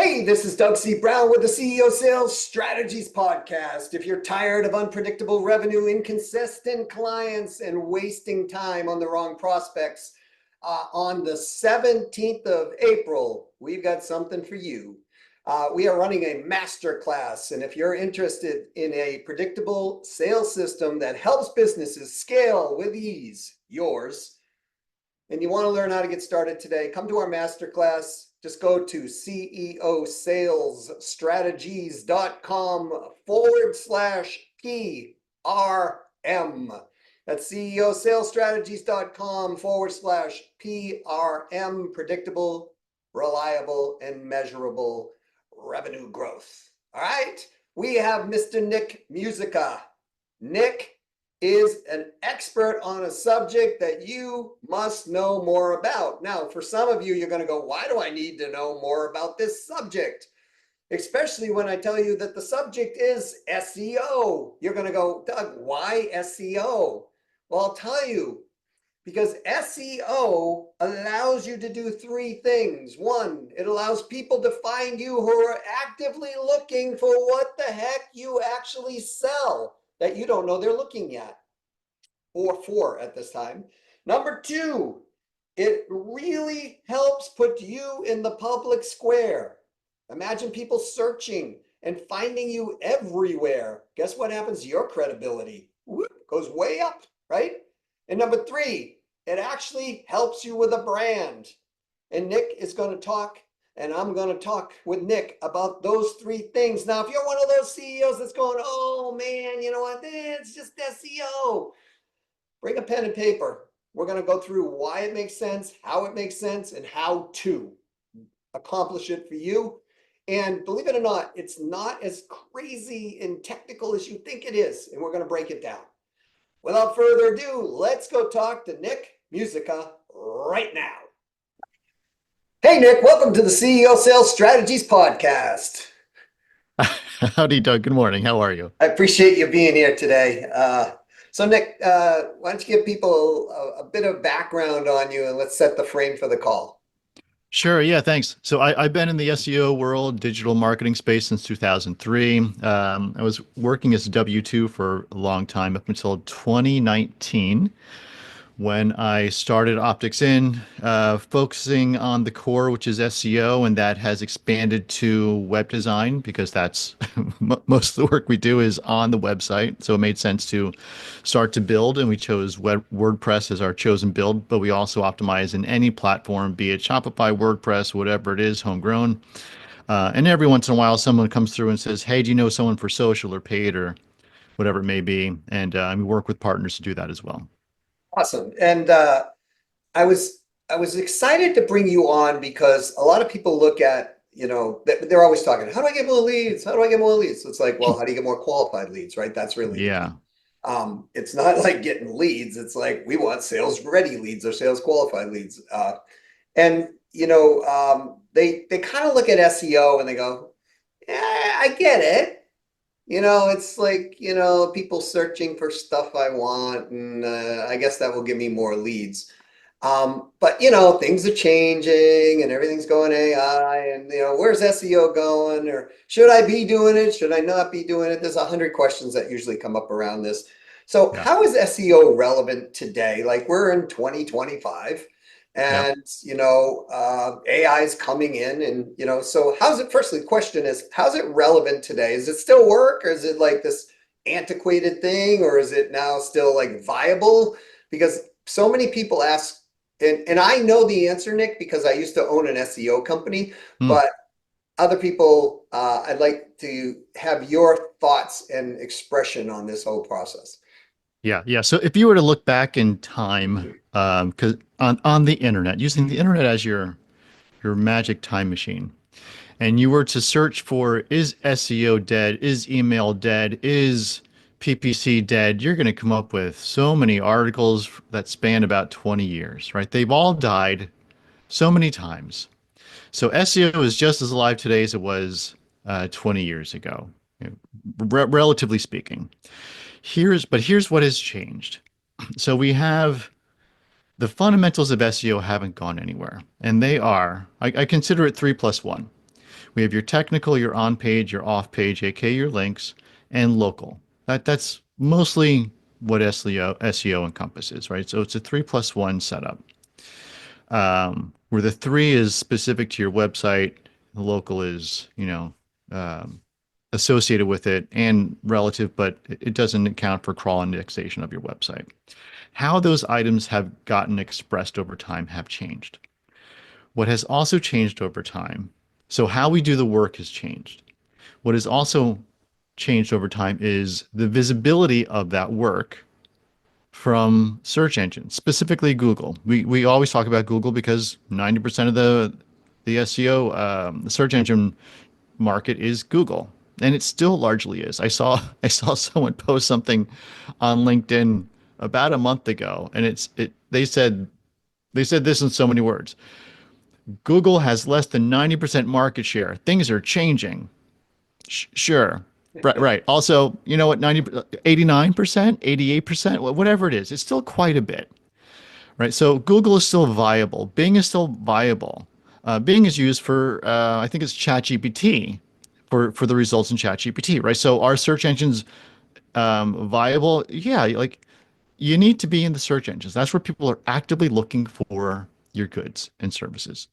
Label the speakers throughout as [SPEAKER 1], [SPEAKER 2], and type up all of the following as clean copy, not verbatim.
[SPEAKER 1] Hey, this is Doug C. Brown with the CEO Sales Strategies Podcast. If you're tired of unpredictable revenue, inconsistent clients, and wasting time on the wrong prospects, on the 17th of April, we've got something for you. We are running a masterclass, and if you're interested in a predictable sales system that helps businesses scale with ease, yours, and you want to learn how to get started today, come to our masterclass. Just go to ceosalesstrategies.com/PRM. That's ceosalesstrategies.com/PRM. Predictable, reliable, and measurable revenue growth. All right. We have Mr. Nick Musica. Nick is an expert on a subject that you must know more about. Now, for some of you, you're going to go, why do I need to know more about this subject? Especially when I tell you that the subject is SEO. You're going to go, Doug, why SEO? Well, I'll tell you, because SEO allows you to do three things. One, it allows people to find you who are actively looking for what the heck you actually sell that you don't know they're looking at or for at this time. Number two, it really helps put you in the public square. Imagine people searching and finding you everywhere. Guess what happens to your credibility? Goes way up, right? And number three, it actually helps you with a brand. And Nick is going to talk, and I'm going to talk with Nick about those three things. Now, if you're one of those CEOs that's going, oh man, you know what, it's just SEO, bring a pen and paper. We're going to go through why it makes sense, how it makes sense, and how to accomplish it for you. And believe it or not, it's not as crazy and technical as you think it is, and we're going to break it down. Without further ado, let's go talk to Nick Musica right now. Hey, Nick, welcome to the CEO Sales Strategies Podcast.
[SPEAKER 2] Howdy, Doug. Good morning. How are you?
[SPEAKER 1] I appreciate you being here today. So, Nick, why don't you give people a bit of background on you and let's set the frame for the call.
[SPEAKER 2] Sure. Yeah, thanks. So I've been in the SEO world, digital marketing space since 2003. I was working as a W-2 for a long time up until 2019. When I started Optics In, focusing on the core, which is SEO, and that has expanded to web design because that's most of the work we do is on the website. So it made sense to start to build, and we chose WordPress as our chosen build, but we also optimize in any platform, be it Shopify, WordPress, whatever it is, homegrown. And every once in a while, someone comes through and says, hey, do you know someone for social or paid or whatever it may be? And we work with partners to do that as well.
[SPEAKER 1] Awesome. And I was excited to bring you on because a lot of people look at, they're always talking, how do I get more leads? How do I get more leads? So it's like, well, how do you get more qualified leads, right? That's really the
[SPEAKER 2] Yeah.
[SPEAKER 1] key. It's not like getting leads. It's like we want sales ready leads or sales qualified leads. And they kind of look at SEO and they go, yeah, I get it. It's like, people searching for stuff I want, and I guess that will give me more leads. But things are changing and everything's going AI, and where's SEO going? Or should I be doing it? Should I not be doing it? There's 100 questions that usually come up around this. So
[SPEAKER 2] Yeah.
[SPEAKER 1] how is SEO relevant today? Like we're in 2025.
[SPEAKER 2] Yeah.
[SPEAKER 1] And AI is coming in, and so how's it? Firstly, the question is, how's it relevant today? Is it still work, or is it like this antiquated thing, or is it now still like viable? Because so many people ask, and I know the answer, Nick, because I used to own an SEO company,
[SPEAKER 2] Hmm.
[SPEAKER 1] but other people, I'd like to have your thoughts and expression on this whole process.
[SPEAKER 2] Yeah, yeah. So if you were to look back in time, because on the internet, using the internet as your magic time machine, and you were to search for is SEO dead, is email dead, is PPC dead, you're going to come up with so many articles that span about 20 years, right? They've all died so many times. So SEO is just as alive today as it was 20 years ago, relatively speaking. Here's what has changed. So we have the fundamentals of SEO haven't gone anywhere, and they are, I consider it 3+1. We have your technical, your on page, your off page, aka your links, and local. That's mostly what SEO encompasses, right? So it's a 3+1 setup, where the three is specific to your website, the local is, um, associated with it and relative, but it doesn't account for crawl indexation of your website. How those items have gotten expressed over time have changed. What has also changed over time, so how we do the work has changed. What has also changed over time is the visibility of that work from search engines, specifically Google. We always talk about Google because 90% of the SEO, the search engine market is Google, and it still largely is. I saw someone post something on LinkedIn about a month ago, and they said this in so many words. Google has less than 90% market share. Things are changing. Sure. Right, right. Also, you know what, 89%, 88%, whatever it is, it's still quite a bit, right? So Google is still viable. Bing is still viable. Bing is used for, I think it's ChatGPT for the results in ChatGPT, right? So are search engines viable? Yeah, like you need to be in the search engines. That's where people are actively looking for your goods and services.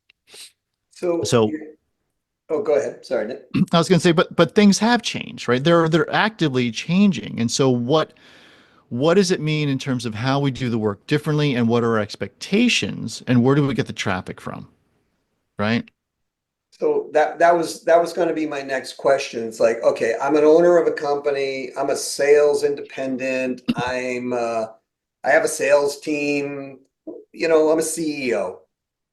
[SPEAKER 1] So,
[SPEAKER 2] So
[SPEAKER 1] oh, go ahead. Sorry, Nick.
[SPEAKER 2] I was going to say, but things have changed, right? They're actively changing, and so what does it mean in terms of how we do the work differently, and what are our expectations, and where do we get the traffic from, right?
[SPEAKER 1] So that was going to be my next question. It's like, okay, I'm an owner of a company. I'm a sales independent. I have a sales team. I'm a CEO.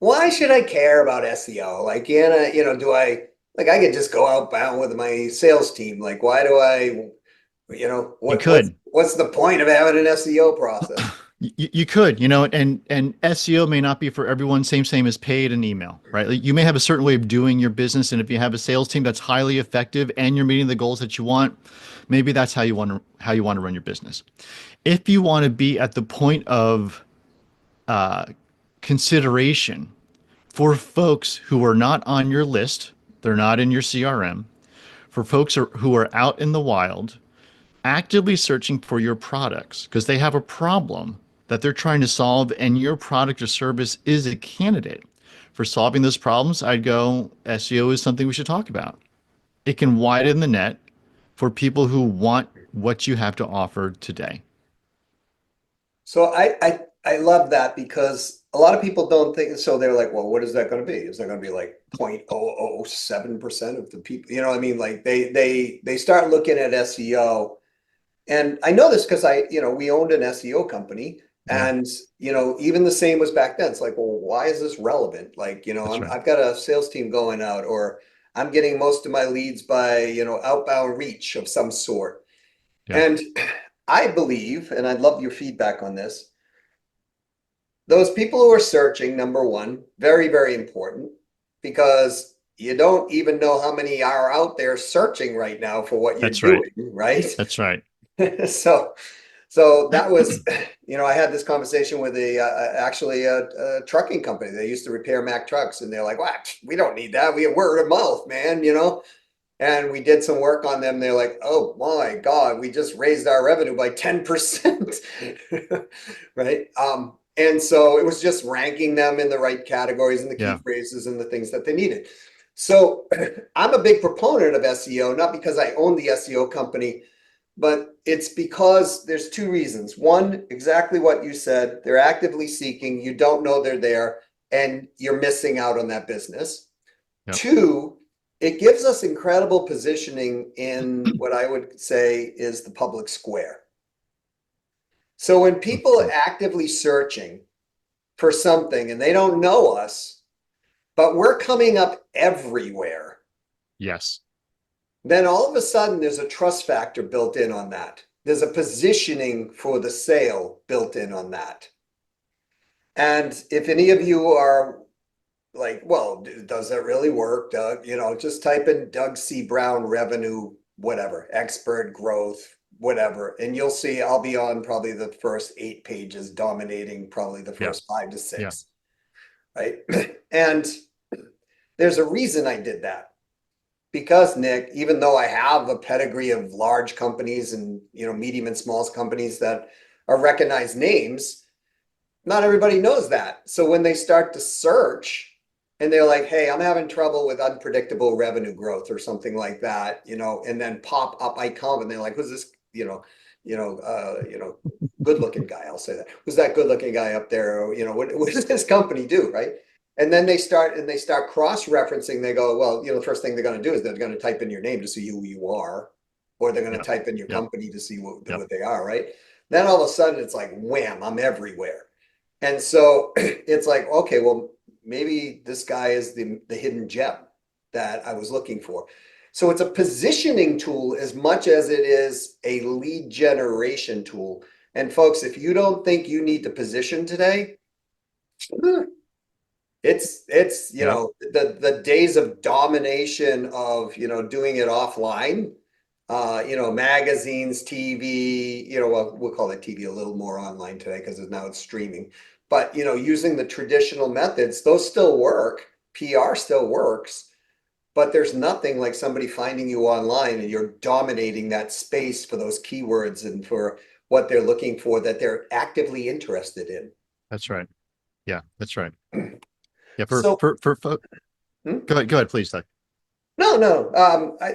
[SPEAKER 1] Why should I care about SEO? Like, do I like I could just go outbound with my sales team? Like, why do I,
[SPEAKER 2] You
[SPEAKER 1] what's
[SPEAKER 2] could.
[SPEAKER 1] what's the point of having an SEO process?
[SPEAKER 2] You could, and SEO may not be for everyone. Same as paid and email, right? Like, you may have a certain way of doing your business, and if you have a sales team that's highly effective and you're meeting the goals that you want, maybe that's how you want to run your business. If you want to be at the point of uh, consideration for folks who are not on your list, they're not in your CRM, for folks who are out in the wild, actively searching for your products because they have a problem that they're trying to solve, and your product or service is a candidate for solving those problems, I'd go, SEO is something we should talk about. It can widen the net for people who want what you have to offer today.
[SPEAKER 1] So I love that because a lot of people don't think so. They're like, well, what is that going to be? Is that going to be like 0.007% of the people? You know what I mean? Like they start looking at SEO. And I know this because we owned an SEO company,
[SPEAKER 2] Yeah,
[SPEAKER 1] and even the same was back then. It's like, well, why is this relevant? Like,
[SPEAKER 2] that's right.
[SPEAKER 1] I've got a sales team going out, or I'm getting most of my leads by, outbound reach of some sort.
[SPEAKER 2] Yeah,
[SPEAKER 1] And I believe, and I'd love your feedback on this, those people who are searching, number one, very, very important, because you don't even know how many are out there searching right now for what you're
[SPEAKER 2] that's right.
[SPEAKER 1] doing, right?
[SPEAKER 2] That's right.
[SPEAKER 1] So, so that was, I had this conversation with actually a trucking company. They used to repair Mack trucks, and they're like, "What? We don't need that. We have word of mouth, man." And we did some work on them. They're like, "Oh my God, we just raised our revenue by 10%." Right? And so it was just ranking them in the right categories and the key
[SPEAKER 2] Yeah,
[SPEAKER 1] phrases and the things that they needed. So I'm a big proponent of SEO, not because I own the SEO company, but it's because there's two reasons. One, exactly what you said, they're actively seeking, you don't know they're there, and you're missing out on that business.
[SPEAKER 2] yeah.
[SPEAKER 1] Two, it gives us incredible positioning in what I would say is the public square. So when people
[SPEAKER 2] Mhm.
[SPEAKER 1] are actively searching for something and they don't know us, but we're coming up everywhere,
[SPEAKER 2] Yes,
[SPEAKER 1] then all of a sudden there's a trust factor built in on that. There's a positioning for the sale built in on that. And if any of you are like, well, does that really work, Doug? Just type in Doug C. Brown revenue, whatever, expert growth, whatever. And you'll see I'll be on probably the first 8 pages, dominating probably the
[SPEAKER 2] yeah,
[SPEAKER 1] first five to
[SPEAKER 2] yeah.
[SPEAKER 1] six, right? And there's a reason I did that. because Nick, even though I have a pedigree of large companies and, medium and small companies that are recognized names, not everybody knows that. So when they start to search and they're like, hey, I'm having trouble with unpredictable revenue growth or something like that, and then pop up icon and they're like, who's this, good looking guy? I'll say that. Who's that good looking guy up there? Or, what does this company do? Right. And then they start cross-referencing. They go, well, the first thing they're going to do is they're going to type in your name to see who you are, or they're going to
[SPEAKER 2] Yep.
[SPEAKER 1] type in your
[SPEAKER 2] Yep.
[SPEAKER 1] company to see what
[SPEAKER 2] Yep.
[SPEAKER 1] they are. Right. Then all of a sudden it's like, wham, I'm everywhere. And so it's like, okay, well, maybe this guy is the hidden gem that I was looking for. So it's a positioning tool as much as it is a lead generation tool. And folks, if you don't think you need to position today, it's
[SPEAKER 2] Yep.
[SPEAKER 1] the days of domination of doing it offline, magazines, TV, well, we'll call it TV a little more online today because now it's streaming. But using the traditional methods, those still work. PR still works, but there's nothing like somebody finding you online and you're dominating that space for those keywords and for what they're looking for that they're actively interested in.
[SPEAKER 2] That's right. Yeah, that's right. Yeah,
[SPEAKER 1] So, hmm?
[SPEAKER 2] go ahead, please, Doug.
[SPEAKER 1] No, no.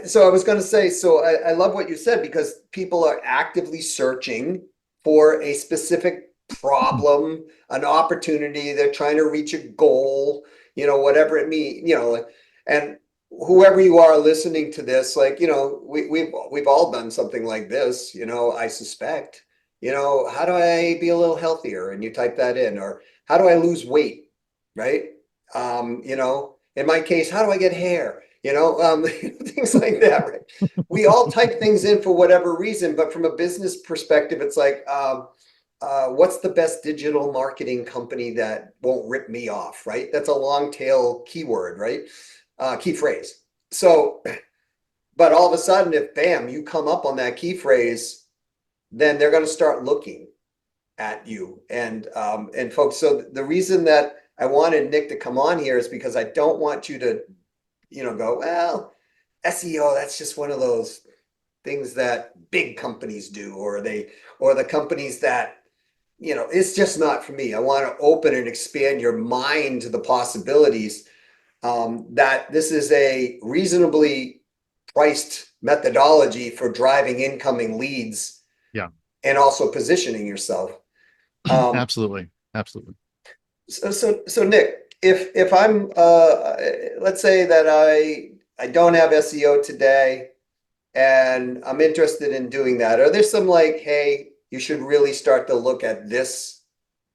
[SPEAKER 1] So I was going to say, so I love what you said because people are actively searching for a specific problem, an opportunity. They're trying to reach a goal, whatever it means, and whoever you are listening to this, like, we've all done something like this, I suspect, how do I be a little healthier? And you type that in, or how do I lose weight? Right. In my case, how do I get hair? Things like that, right? We all type things in for whatever reason, but from a business perspective, it's like, what's the best digital marketing company that won't rip me off, right? That's a long tail keyword, right? Key phrase. So, but all of a sudden, if bam, you come up on that key phrase, then they're going to start looking at you. And folks, so the reason that I wanted Nick to come on here is because I don't want you to go, well, SEO, that's just one of those things that big companies do, or the companies that, it's just not for me. I want to open and expand your mind to the possibilities, that this is a reasonably priced methodology for driving incoming leads
[SPEAKER 2] Yeah,
[SPEAKER 1] and also positioning yourself. Um,
[SPEAKER 2] absolutely. Absolutely.
[SPEAKER 1] so Nick, if I'm let's say that I don't have SEO today and I'm interested in doing that, are there some like, hey, you should really start to look at this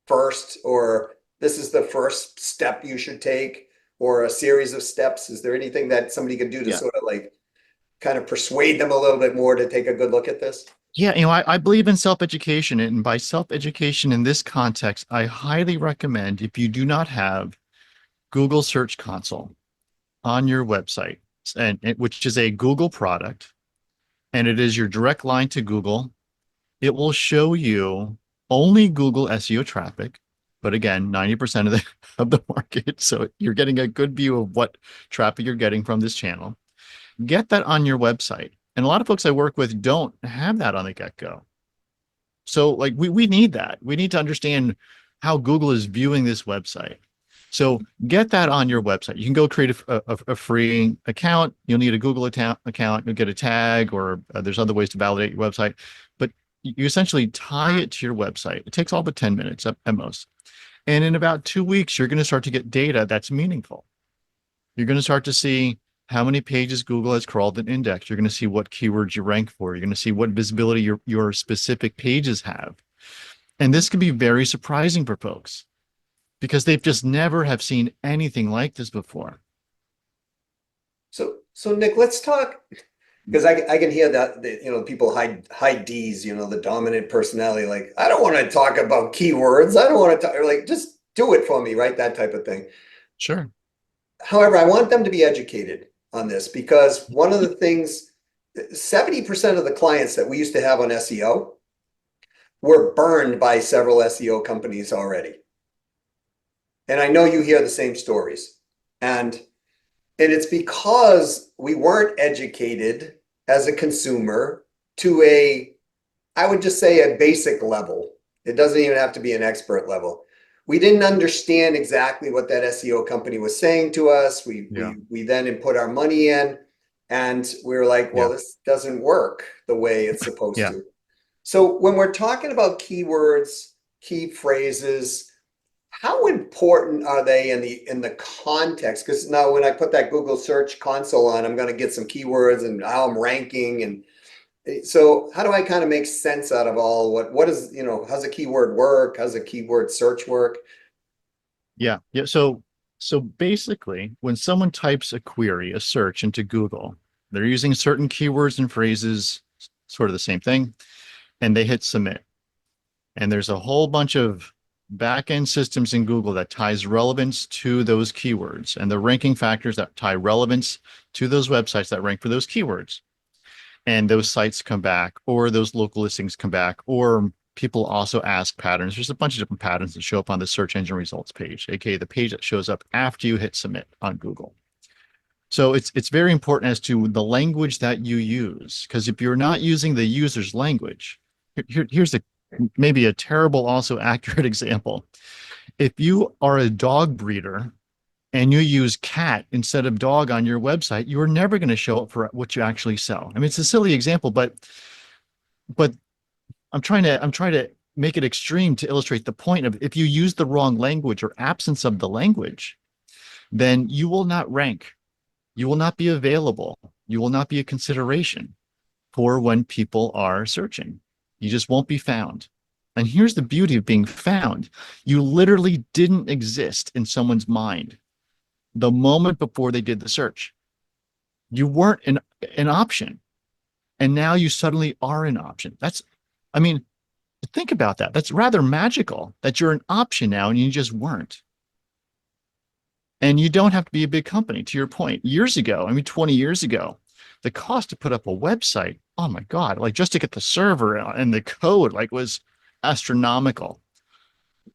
[SPEAKER 1] first, or this is the first step you should take, or a series of steps? Is there anything that somebody could do to
[SPEAKER 2] Yeah.
[SPEAKER 1] sort of like kind of persuade them a little bit more to take a good look at this?
[SPEAKER 2] Yeah, I believe in self-education, and by self-education in this context, I highly recommend if you do not have Google Search Console on your website, which is a Google product, and it is your direct line to Google. It will show you only Google SEO traffic, but again, 90% of the of the market. So you're getting a good view of what traffic you're getting from this channel. Get that on your website. And a lot of folks I work with don't have that on the get-go. So like we need that. We need to understand how Google is viewing this website. So get that on your website. You can go create a free account. You'll need a Google account. You'll get a tag, or there's other ways to validate your website. But you essentially tie it to your website. It takes all but 10 minutes at most. And in about 2 weeks, you're going to start to get data that's meaningful. You're going to start to see how many pages Google has crawled and indexed. You're going to see what keywords you rank for. You're going to see what visibility your specific pages have. And this can be very surprising for folks because they've just never have seen anything like this before.
[SPEAKER 1] So Nick, let's talk, because I can hear that, people high D's, the dominant personality. Like, I don't want to talk about keywords. I don't want to talk, like, just do it for me, right? That type of thing.
[SPEAKER 2] Sure.
[SPEAKER 1] However, I want them to be educated on this because one of the things, 70% of the clients that we used to have on SEO were burned by several SEO companies already. And I know you hear the same stories. And And it's because we weren't educated as a consumer to I would just say a basic level. It doesn't even have to be an expert level. We didn't understand exactly what that SEO company was saying to us.
[SPEAKER 2] Yeah.
[SPEAKER 1] We then put our money in and we were like, well,
[SPEAKER 2] Yeah.
[SPEAKER 1] this doesn't work the way it's supposed
[SPEAKER 2] Yeah.
[SPEAKER 1] to. So when we're talking about keywords, key phrases, how important are they in the context? Because now when I put that Google search console on, I'm going to get some keywords and how I'm ranking. And so how do I kind of make sense out of all what is, how's a keyword work? How's a keyword search work?
[SPEAKER 2] Yeah. Yeah. So basically, when someone types a query, a search into Google, they're using certain keywords and phrases, sort of the same thing, and they hit submit. And there's a whole bunch of back-end systems in Google that ties relevance to those keywords and the ranking factors that tie relevance to those websites that rank for those keywords. And those sites come back, or those local listings come back, or people also ask patterns. There's a bunch of different patterns that show up on the search engine results page, aka the page that shows up after you hit submit on Google. So it's very important as to the language that you use, because if you're not using the user's language, here's maybe a terrible, also accurate example. If you are a dog breeder and you use cat instead of dog on your website, you are never going to show up for what you actually sell. I mean, it's a silly example, but I'm trying to make it extreme to illustrate the point of if you use the wrong language or absence of the language, then you will not rank. You will not be available. You will not be a consideration for when people are searching. You just won't be found. And here's the beauty of being found. You literally didn't exist in someone's mind the moment before they did the search. You weren't an option. And now you suddenly are an option. I mean, think about that. That's rather magical that you're an option now and you just weren't. And you don't have to be a big company, to your point. Years ago, I mean, 20 years ago, the cost to put up a website, oh my God, like just to get the server and the code, like was astronomical.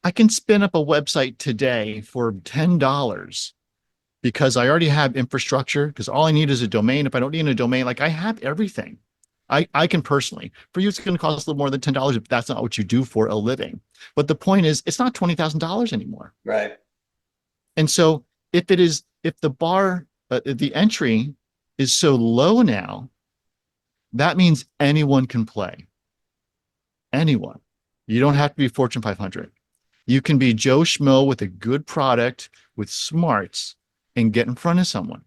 [SPEAKER 2] I can spin up a website today for $10 because I already have infrastructure, because all I need is a domain. If I don't need a domain, like I have everything. I can personally, for you, it's going to cost a little more than $10 if that's not what you do for a living. But the point is, it's not $20,000 anymore.
[SPEAKER 1] Right.
[SPEAKER 2] And so if the bar, the entry is so low now, that means anyone can play. Anyone. You don't have to be Fortune 500. You can be Joe Schmo with a good product with smarts and get in front of someone.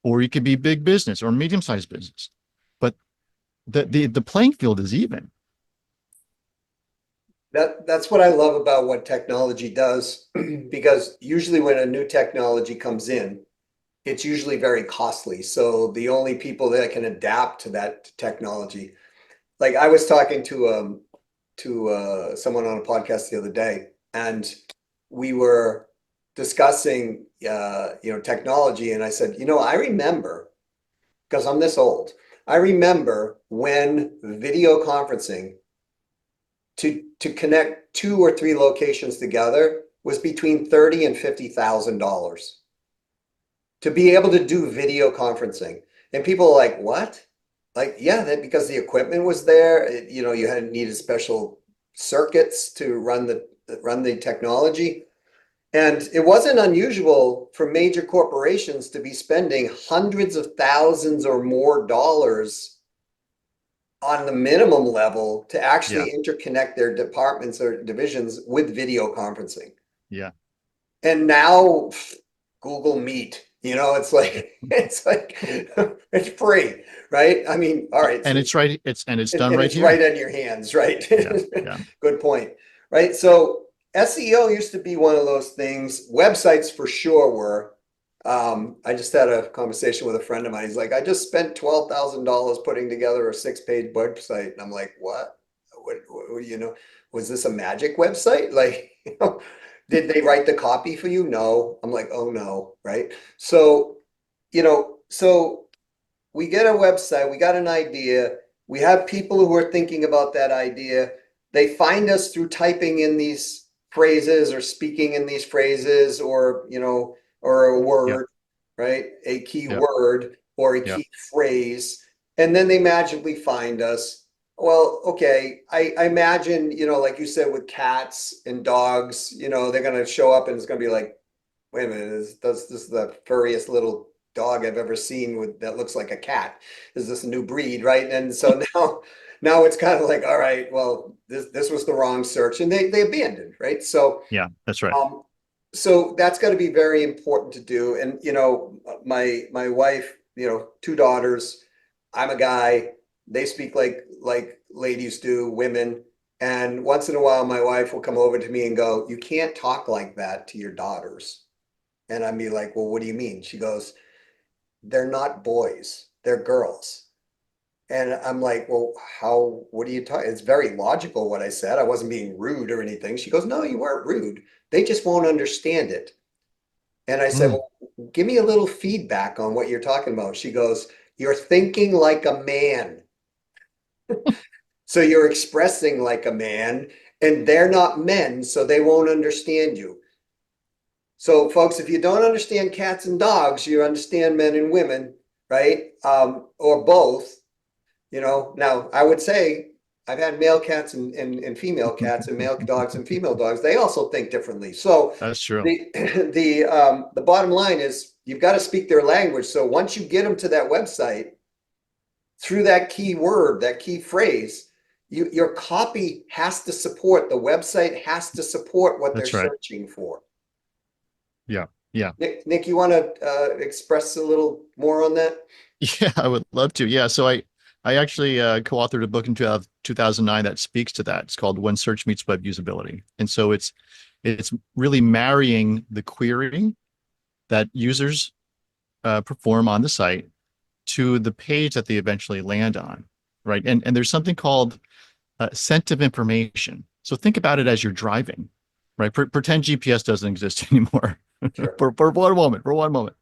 [SPEAKER 2] Or you could be big business or medium-sized business. But the playing field is even.
[SPEAKER 1] That's what I love about what technology does, because usually when a new technology comes in, it's usually very costly. So the only people that can adapt to that technology, like I was talking to someone on a podcast the other day, and we were discussing technology, and I said, I remember, because I'm this old, I remember when video conferencing to connect two or three locations together was between $30,000 and $50,000 to be able to do video conferencing. And people are like, what? Like, yeah, that because the equipment was there, you had needed special circuits to run the technology. And it wasn't unusual for major corporations to be spending hundreds of thousands or more dollars on the minimum level to
[SPEAKER 2] Yeah.
[SPEAKER 1] actually interconnect their departments or divisions with video conferencing.
[SPEAKER 2] Yeah.
[SPEAKER 1] And now Google Meet, it's like it's free, right? I mean, all right,
[SPEAKER 2] And
[SPEAKER 1] so
[SPEAKER 2] it's right. It's done
[SPEAKER 1] and
[SPEAKER 2] right
[SPEAKER 1] it's right
[SPEAKER 2] here.
[SPEAKER 1] in your hands, right?
[SPEAKER 2] Yeah. Yeah.
[SPEAKER 1] Good point, right? So SEO used to be one of those things. Websites for sure were. I just had a conversation with a friend of mine. He's like, I just spent $12,000 putting together a 6-page website, and I'm like, what? What, was this a magic website? Like, did they write the copy for you? No. I'm like, oh no, right? So, so we get a website, we got an idea, we have people who are thinking about that idea. They find us through typing in these phrases or speaking in these phrases or a
[SPEAKER 2] Yeah.
[SPEAKER 1] word. right? A key
[SPEAKER 2] Yep.
[SPEAKER 1] word or a
[SPEAKER 2] Yep.
[SPEAKER 1] key phrase, and then they magically find us. Well, okay, I imagine, like you said, with cats and dogs, they're going to show up and it's going to be like, wait a minute, this is the furriest little dog I've ever seen that looks like a cat. Is this a new breed, right? And so now it's kind of like, all right, well, this was the wrong search, and they abandoned, right? So
[SPEAKER 2] Yeah, that's right.
[SPEAKER 1] um, so that's got to be very important to do. And my wife, two daughters. I'm a guy. They speak like ladies do, women. And once in a while, my wife will come over to me and go, "You can't talk like that to your daughters." And I'd be like, "Well, what do you mean?" She goes, "They're not boys. They're girls." And I'm like, "Well, what are you talking?" It's very logical what I said. I wasn't being rude or anything. She goes, "No, you weren't rude. They just won't understand it." And I said,
[SPEAKER 2] Mm,
[SPEAKER 1] "Well, give me a little feedback on what you're talking about." She goes, "You're thinking like a man. So you're expressing like a man, and they're not men, so they won't understand you." So, folks, if you don't understand cats and dogs, you understand men and women, right? Or both. Now I would say I've had male cats and female cats and male dogs and female dogs. They also think differently. So
[SPEAKER 2] that's true.
[SPEAKER 1] the the bottom line is you've got to speak their language. So once you get them to that website through that key word, that key phrase, your copy has to support, the website has to support what they're
[SPEAKER 2] That's right.
[SPEAKER 1] searching for.
[SPEAKER 2] Yeah. Yeah.
[SPEAKER 1] Nick, you want to express a little more on that?
[SPEAKER 2] Yeah, I would love to. Yeah. So I actually co-authored a book in 2009 that speaks to that. It's called When Search Meets Web Usability. And so it's really marrying the query that users perform on the site to the page that they eventually land on, right? And there's something called scent of information. So think about it as you're driving, right? Pretend GPS doesn't exist anymore
[SPEAKER 1] Sure.
[SPEAKER 2] for one moment, for one moment.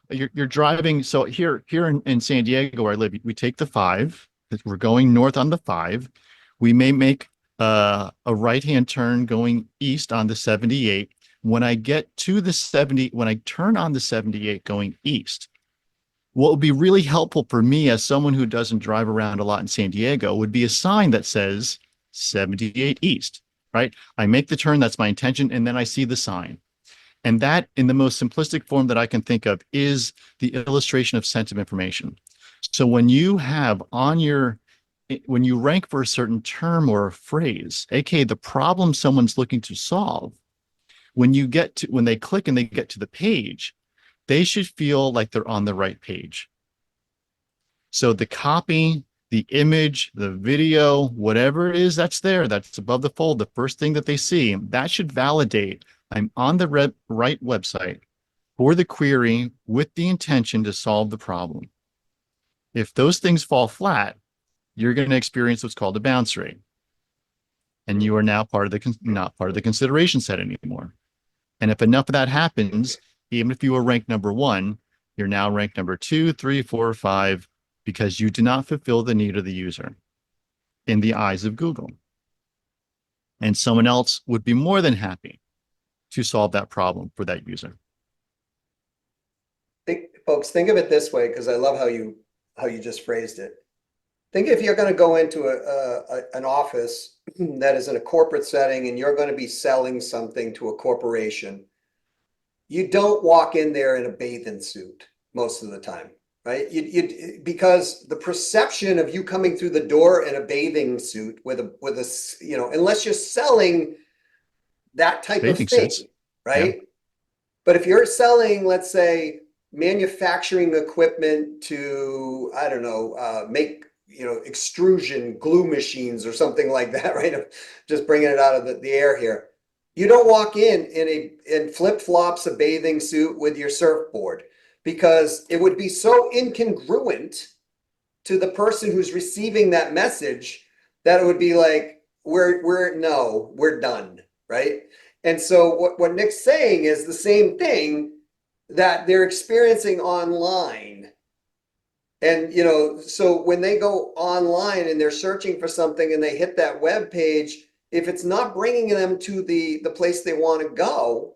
[SPEAKER 2] You're driving. So here in San Diego where I live, we take the five. We're going north on the five. We may make a right-hand turn going east on the 78. When I get to the 70, when I turn on the 78 going east, what would be really helpful for me as someone who doesn't drive around a lot in San Diego would be a sign that says 78 East, right? I make the turn, that's my intention, and then I see the sign. And that, in the most simplistic form that I can think of, is the illustration of sense of information. So when you rank for a certain term or a phrase, aka the problem someone's looking to solve, when they click and they get to the page, they should feel like they're on the right page. So the copy, the image, the video, whatever it is that's there, that's above the fold, the first thing that they see, that should validate I'm on the right website for the query with the intention to solve the problem. If those things fall flat, you're going to experience what's called a bounce rate. And you are now not part of the consideration set anymore. And if enough of that happens, even if you were ranked number one, you're now ranked number two, three, four, five, because you do not fulfill the need of the user in the eyes of Google. And someone else would be more than happy to solve that problem for that user.
[SPEAKER 1] Folks, think of it this way, because I love how you just phrased it. Think if you're going to go into an office that is in a corporate setting and you're going to be selling something to a corporation, you don't walk in there in a bathing suit most of the time, right? Because the perception of you coming through the door in a bathing suit unless you're selling that type of
[SPEAKER 2] Bathing suits.
[SPEAKER 1] thing,
[SPEAKER 2] Yeah.
[SPEAKER 1] right? But if you're selling, let's say, manufacturing equipment to, I don't know, make, extrusion glue machines or something like that, right? I'm just bringing it out of the air here. You don't walk in flip-flops, a bathing suit with your surfboard, because it would be so incongruent to the person who's receiving that message that it would be like, we're done, right? And so what Nick's saying is the same thing that they're experiencing online. And so when they go online and they're searching for something and they hit that web page, if it's not bringing them to the place they want to go,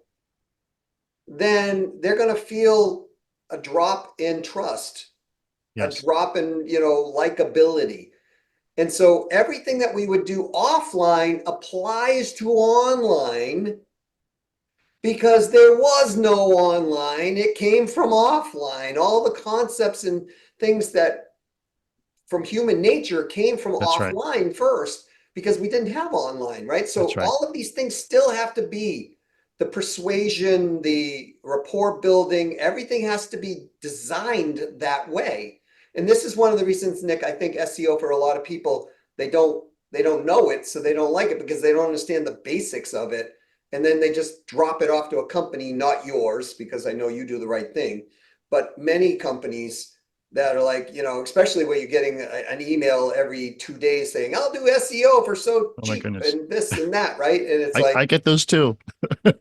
[SPEAKER 1] then they're going to feel a drop in trust, a
[SPEAKER 2] Yes,
[SPEAKER 1] drop in, likability. And so everything that we would do offline applies to online because there was no online. It came from offline. All the concepts and things that from human nature came from
[SPEAKER 2] that's right.
[SPEAKER 1] offline first because we didn't have online, right?
[SPEAKER 2] That's
[SPEAKER 1] So
[SPEAKER 2] right.
[SPEAKER 1] all of these things still have to be the persuasion, the rapport building, everything has to be designed that way. And this is one of the reasons, Nick, I think SEO for a lot of people, they don't know it, so they don't like it because they don't understand the basics of it. And then they just drop it off to a company, not yours, because I know you do the right thing. But many companies that are like, especially when you're getting an email every 2 days saying, I'll do SEO for so
[SPEAKER 2] Oh my
[SPEAKER 1] cheap
[SPEAKER 2] goodness.
[SPEAKER 1] and this and that, right? And it's
[SPEAKER 2] I
[SPEAKER 1] like,
[SPEAKER 2] get those too.
[SPEAKER 1] and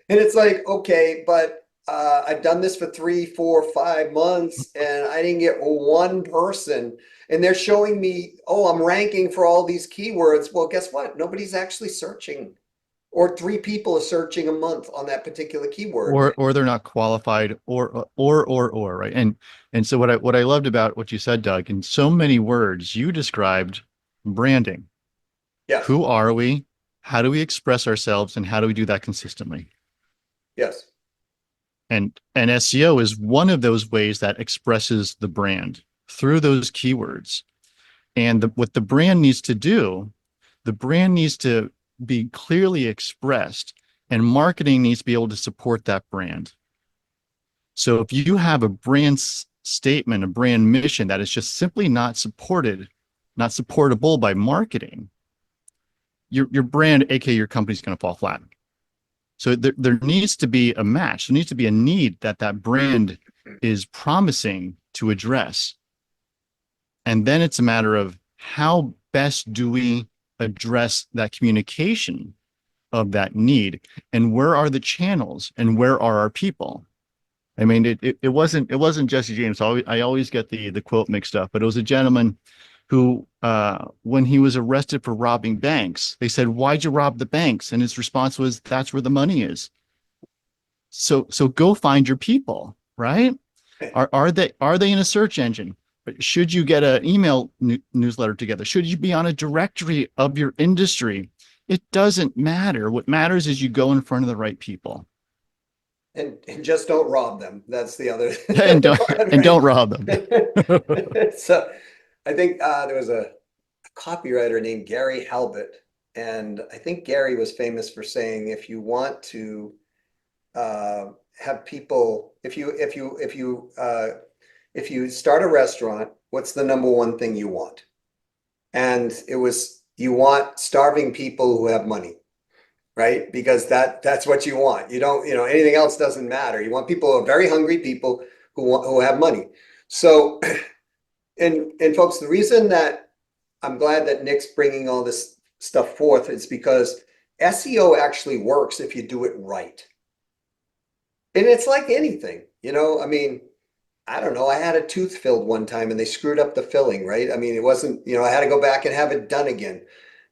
[SPEAKER 1] it's like, okay, but I've done this for 3, 4, 5 months and I didn't get one person. And they're showing me, oh, I'm ranking for all these keywords. Well, guess what? Nobody's actually searching, or 3 people are searching a month on that particular keyword.
[SPEAKER 2] Or they're not qualified or right. And so what I loved about what you said, Doug, in so many words, you described branding.
[SPEAKER 1] Yes,
[SPEAKER 2] Who are we? How do we express ourselves and how do we do that consistently?
[SPEAKER 1] yes,
[SPEAKER 2] And SEO is one of those ways that expresses the brand through those keywords. And what the brand needs to do, the brand needs to be clearly expressed, and marketing needs to be able to support that brand. So if you have a brand statement, a brand mission that is just simply not supported, not supportable by marketing, your brand, aka your company, is going to fall flat. So there needs to be a match. There needs to be a need that that brand is promising to address. And then it's a matter of how best do we address that communication of that need, and where are the channels and where are our people? I mean, it wasn't Jesse James. I always get the quote mixed up, but it was a gentleman who, when he was arrested for robbing banks, they said, "Why'd you rob the banks?" And his response was, "That's where the money is." So go find your people, right? Are they in a search engine? Should you get an email newsletter together? Should you be on a directory of your industry? It doesn't matter. What matters is you go in front of the right people
[SPEAKER 1] and just don't rob them. That's the other
[SPEAKER 2] and don't
[SPEAKER 1] part,
[SPEAKER 2] and
[SPEAKER 1] right?
[SPEAKER 2] don't rob them.
[SPEAKER 1] So I think there was a copywriter named Gary Halbert, and I think Gary was famous for saying, if you want to uh, have people, if you start a restaurant, what's the number one thing you want? And it was, you want starving people who have money, right? Because that's what you want. You don't, anything else doesn't matter. You want people who are very hungry people who have money. So, and folks, the reason that I'm glad that Nick's bringing all this stuff forth is because SEO actually works if you do it right. And it's like anything, I mean, I don't know. I had a tooth filled one time and they screwed up the filling, right? I mean, it wasn't, I had to go back and have it done again,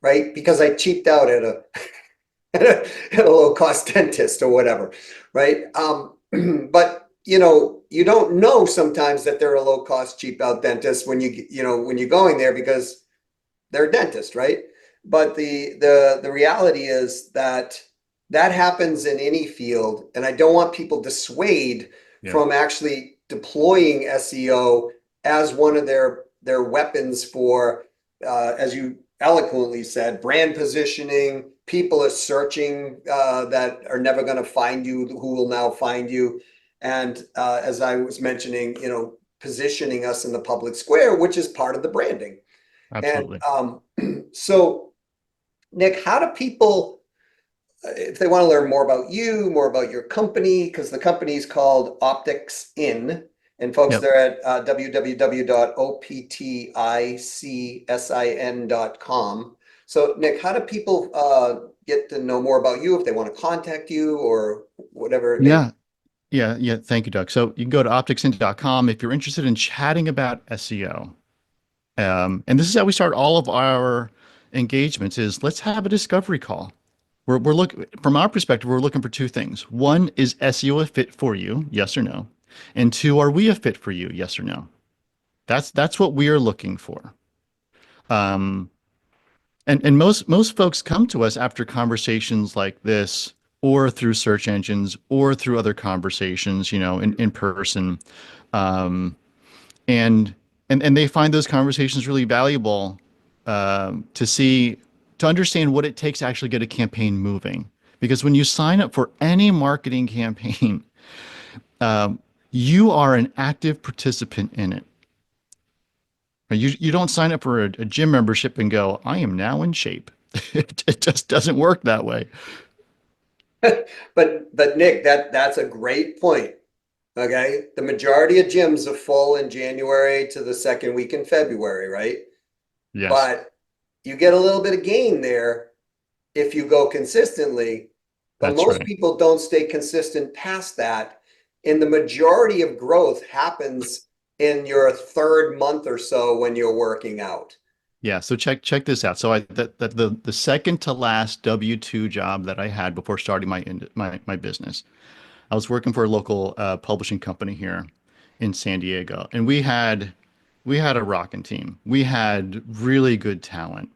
[SPEAKER 1] right? Because I cheaped out at a at a low cost dentist or whatever, right? But you don't know sometimes that they're a low cost cheap out dentist when you're going there because they're a dentist, right? But the reality is that that happens in any field, and I don't want people dissuade
[SPEAKER 2] Yeah,
[SPEAKER 1] from actually deploying SEO as one of their weapons for, as you eloquently said, brand positioning. People are searching that are never going to find you, who will now find you, and as I was mentioning, positioning us in the public square, which is part of the branding. And
[SPEAKER 2] absolutely.
[SPEAKER 1] so, Nick, how do people, if they want to learn more about you, more about your company, because the company is called Optics In, and folks,
[SPEAKER 2] Yep.
[SPEAKER 1] they're at www.opticsin.com. So, Nick, how do people get to know more about you if they want to contact you or whatever it may be?
[SPEAKER 2] Yeah. Yeah. Thank you, Doug. So you can go to opticsin.com if you're interested in chatting about SEO. And this is how we start all of our engagements is let's have a discovery call. we're looking from our perspective, we're looking for two things. One, is SEO a fit for you? Yes or no? And two, are we a fit for you? Yes or no? That's what we are looking for. Um, and most folks come to us after conversations like this, or through search engines, or through other conversations, in person. Um, and and they find those conversations really valuable, to see, to understand what it takes to actually get a campaign moving. Because when you sign up for any marketing campaign, um, you are an active participant in it. You don't sign up for a gym membership and go, I am now in shape. It just doesn't work that way.
[SPEAKER 1] But Nick, that's a great point. Okay, the majority of gyms are full in January to the second week in February, right?
[SPEAKER 2] Yes,
[SPEAKER 1] But you get a little bit of gain there if you go consistently, but
[SPEAKER 2] that's
[SPEAKER 1] most
[SPEAKER 2] right.
[SPEAKER 1] people don't stay consistent past that. And the majority of growth happens in your third month or so when you're working out.
[SPEAKER 2] Yeah, so check this out. So the second to last W-2 job that I had before starting my business, I was working for a local publishing company here in San Diego, and we had a rocking team. We had really good talent,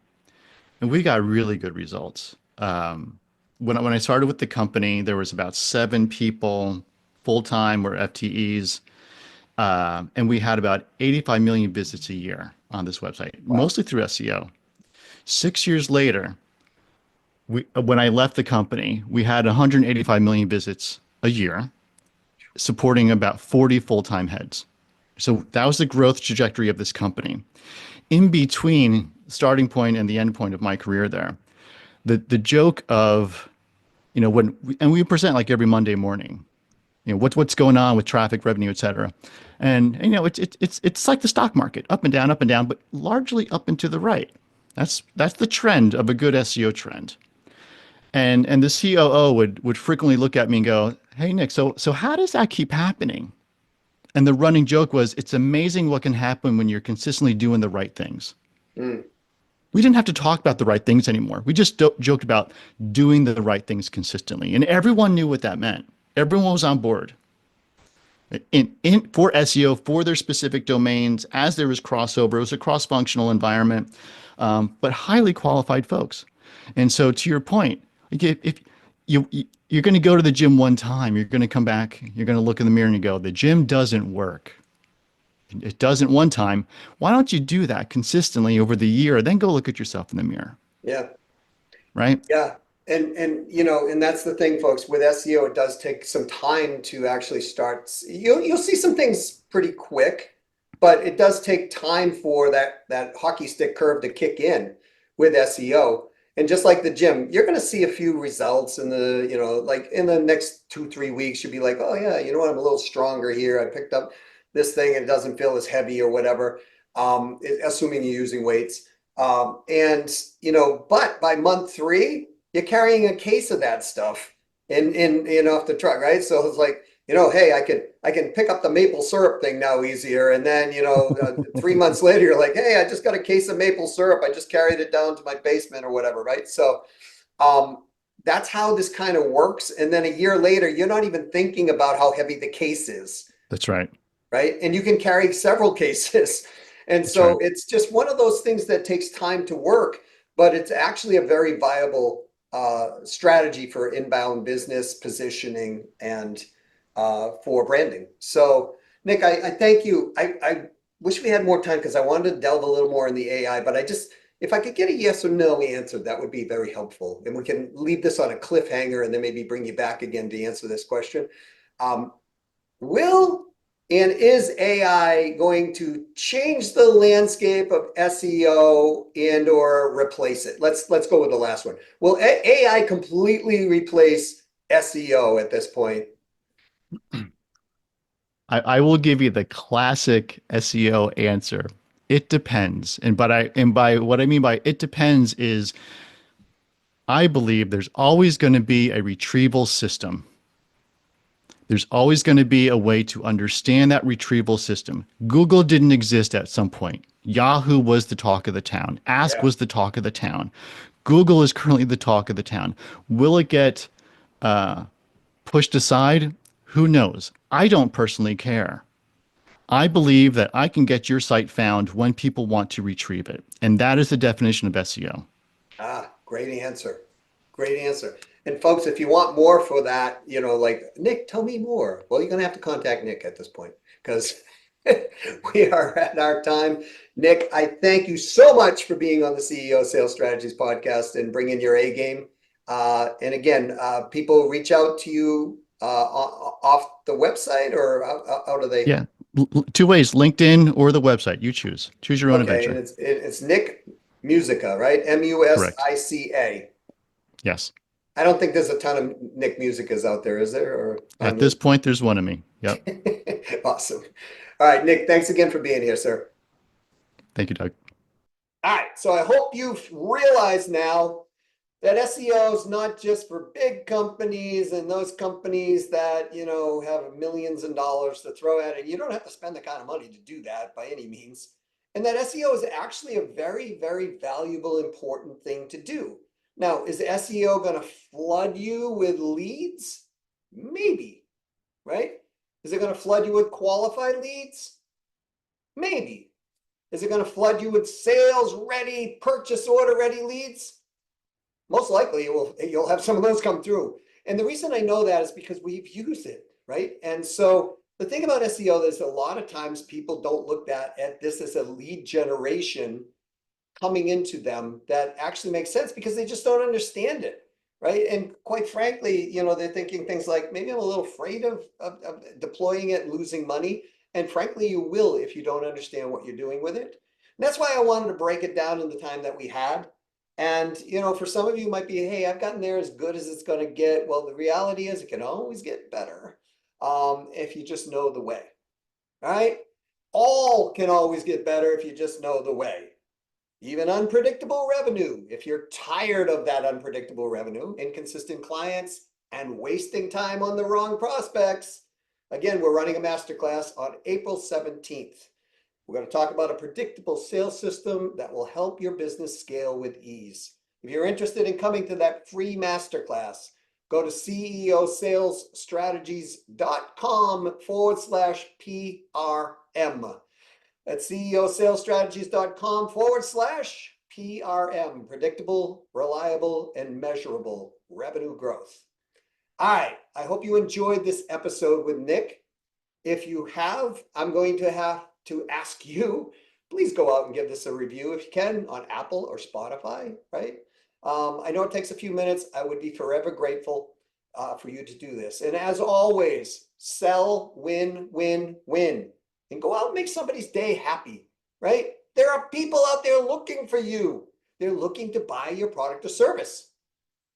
[SPEAKER 2] and we got really good results. When I started with the company, there was about 7 people full time or FTEs, and we had about 85 million visits a year on this website,
[SPEAKER 1] Wow.
[SPEAKER 2] mostly through SEO. 6 years later, when I left the company, we had 185 million visits a year, supporting about 40 full-time heads. So that was the growth trajectory of this company. In between starting point and the end point of my career there, the joke of, and we present like every Monday morning, what's going on with traffic, revenue, et cetera. And it's like the stock market, up and down, but largely up and to the right. That's the trend of a good SEO trend. And the COO would frequently look at me and go, "Hey Nick, so how does that keep happening?" And the running joke was, "It's amazing what can happen when you're consistently doing the right things."
[SPEAKER 1] Mm,
[SPEAKER 2] We didn't have to talk about the right things anymore. We just joked about doing the right things consistently, and everyone knew what that meant. Everyone was on board. For SEO, for their specific domains, as there was crossover. It was a cross-functional environment, but highly qualified folks. And so, to your point, if you're going to go to the gym one time, you're going to come back, you're going to look in the mirror and you go, the gym doesn't work. It doesn't one time. Why don't you do that consistently over the year? Then go look at yourself in the mirror,
[SPEAKER 1] yeah.
[SPEAKER 2] right?
[SPEAKER 1] Yeah. And that's the thing, folks, with SEO, it does take some time to actually start. You'll see some things pretty quick, but it does take time for that hockey stick curve to kick in with SEO. And just like the gym, you're going to see a few results in like in the next 2, 3 weeks, you'll be like, oh yeah, you know what? I'm a little stronger here. I picked up this thing and it doesn't feel as heavy or whatever. Assuming you're using weights. But by month 3, you're carrying a case of that stuff in off the truck, right? So it's like, hey, I can pick up the maple syrup thing now easier. And then, 3 months later, you're like, hey, I just got a case of maple syrup. I just carried it down to my basement or whatever, right? So that's how this kind of works. And then a year later, you're not even thinking about how heavy the case is,
[SPEAKER 2] That's right.
[SPEAKER 1] right? And you can carry several cases. And
[SPEAKER 2] That's right.
[SPEAKER 1] so it's just one of those things that takes time to work, but it's actually a very viable strategy for inbound business positioning and for branding. So, Nick, I thank you. I wish we had more time because I wanted to delve a little more in the AI, but if I could get a yes or no answer, that would be very helpful. And we can leave this on a cliffhanger and then maybe bring you back again to answer this question. Um, Will and is AI going to change the landscape of SEO and or replace it? Let's go with the last one. Will AI completely replace SEO at this point?
[SPEAKER 2] I will give you the classic SEO answer. It depends. And by what I mean by it depends is, I believe there's always going to be a retrieval system. There's always going to be a way to understand that retrieval system. Google didn't exist at some point. Yahoo was the talk of the town. Ask
[SPEAKER 1] Yeah.
[SPEAKER 2] was the talk of the town. Google is currently the talk of the town. Will it get pushed aside? Who knows? I don't personally care. I believe that I can get your site found when people want to retrieve it. And that is the definition of SEO.
[SPEAKER 1] Great answer. Great answer. And folks, if you want more for that, like, Nick, tell me more. Well, you're going to have to contact Nick at this point because we are at our time. Nick, I thank you so much for being on the CEO Sales Strategies podcast and bringing your A game. And again, people reach out to you off the website, or how do they?
[SPEAKER 2] Yeah. Two ways, LinkedIn or the website. You choose. Choose your own
[SPEAKER 1] Okay, and
[SPEAKER 2] adventure.
[SPEAKER 1] it's Nick Musica, right?
[SPEAKER 2] Correct.
[SPEAKER 1] Musica.
[SPEAKER 2] Yes.
[SPEAKER 1] I don't think there's a ton of Nick Musicas out there, is there? Or
[SPEAKER 2] At this point, there's one of me. Yep.
[SPEAKER 1] awesome. All right, Nick, thanks again for being here, sir.
[SPEAKER 2] Thank you, Doug.
[SPEAKER 1] All right, so I hope you've realized now that SEO is not just for big companies and those companies that, have millions of dollars to throw at it. You don't have to spend the kind of money to do that by any means. And that SEO is actually a very, very valuable, important thing to do. Now, is SEO going to flood you with leads? Maybe, right? Is it going to flood you with qualified leads? Maybe. Is it going to flood you with sales ready, purchase order ready leads? Most likely you'll have some of those come through. And the reason I know that is because we've used it, right? And so the thing about SEO is a lot of times people don't look at this as a lead generation coming into them that actually makes sense because they just don't understand it, right? And quite frankly, they're thinking things like, maybe I'm a little afraid of deploying it and losing money. And frankly, you will if you don't understand what you're doing with it. And that's why I wanted to break it down in the time that we had. And, for some of you might be, hey, I've gotten there as good as it's going to get. Well, the reality is it can always get better if you just know the way, right? All can always get better if you just know the way. Even unpredictable revenue, if you're tired of that unpredictable revenue, inconsistent clients, and wasting time on the wrong prospects. Again, we're running a masterclass on April 17th. We're going to talk about a predictable sales system that will help your business scale with ease. If you're interested in coming to that free masterclass, go to ceosalesstrategies.com/PRM. That's ceosalesstrategies.com/PRM. Predictable, reliable, and measurable revenue growth. All right. I hope you enjoyed this episode with Nick. If you have, I'm going to have to ask you, please go out and give this a review if you can on Apple or Spotify, right? I know it takes a few minutes. I would be forever grateful for you to do this. And as always, sell, win, win, win. And go out and make somebody's day happy, right? There are people out there looking for you. They're looking to buy your product or service.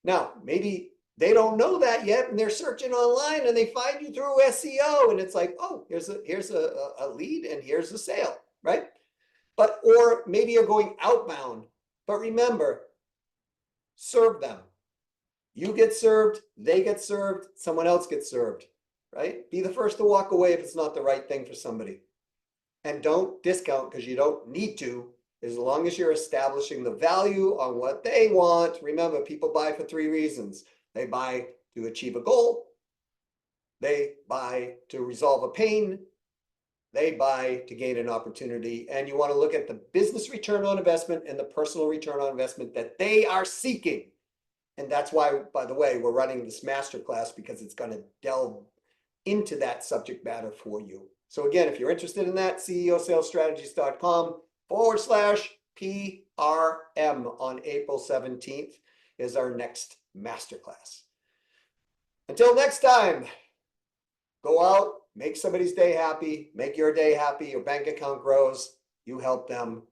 [SPEAKER 1] Now, maybe they don't know that yet, and they're searching online and they find you through SEO, and it's like, oh, here's a lead and here's a sale, right? Or maybe you're going outbound, but remember, serve them. You get served, they get served, someone else gets served, right? Be the first to walk away if it's not the right thing for somebody. And don't discount because you don't need to, as long as you're establishing the value on what they want. Remember, people buy for 3 reasons. They buy to achieve a goal. They buy to resolve a pain. They buy to gain an opportunity. And you want to look at the business return on investment and the personal return on investment that they are seeking. And that's why, by the way, we're running this masterclass, because it's going to delve into that subject matter for you. So again, if you're interested in that, ceosalesstrategies.com/PRM on April 17th is our next masterclass. Until next time, go out, make somebody's day happy, make your day happy, your bank account grows, you help them,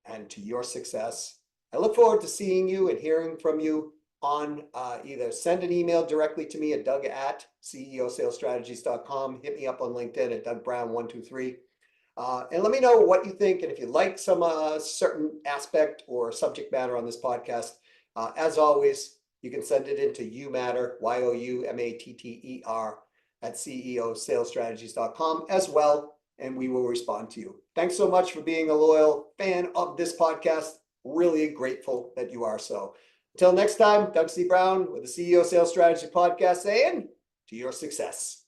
[SPEAKER 1] and to your success. I look forward to seeing you and hearing from you on either send an email directly to me at doug@ceosalesstrategies.com, hit me up on LinkedIn at dougbrown123, and let me know what you think, and if you like some certain aspect or subject matter on this podcast. As always, you can send it into youmatter, YOUMATTER, at ceosalesstrategies.com as well, and we will respond to you. Thanks so much for being a loyal fan of this podcast. really grateful that you are so. Until next time, Doug C. Brown with the CEO Sales Strategy Podcast saying, to your success.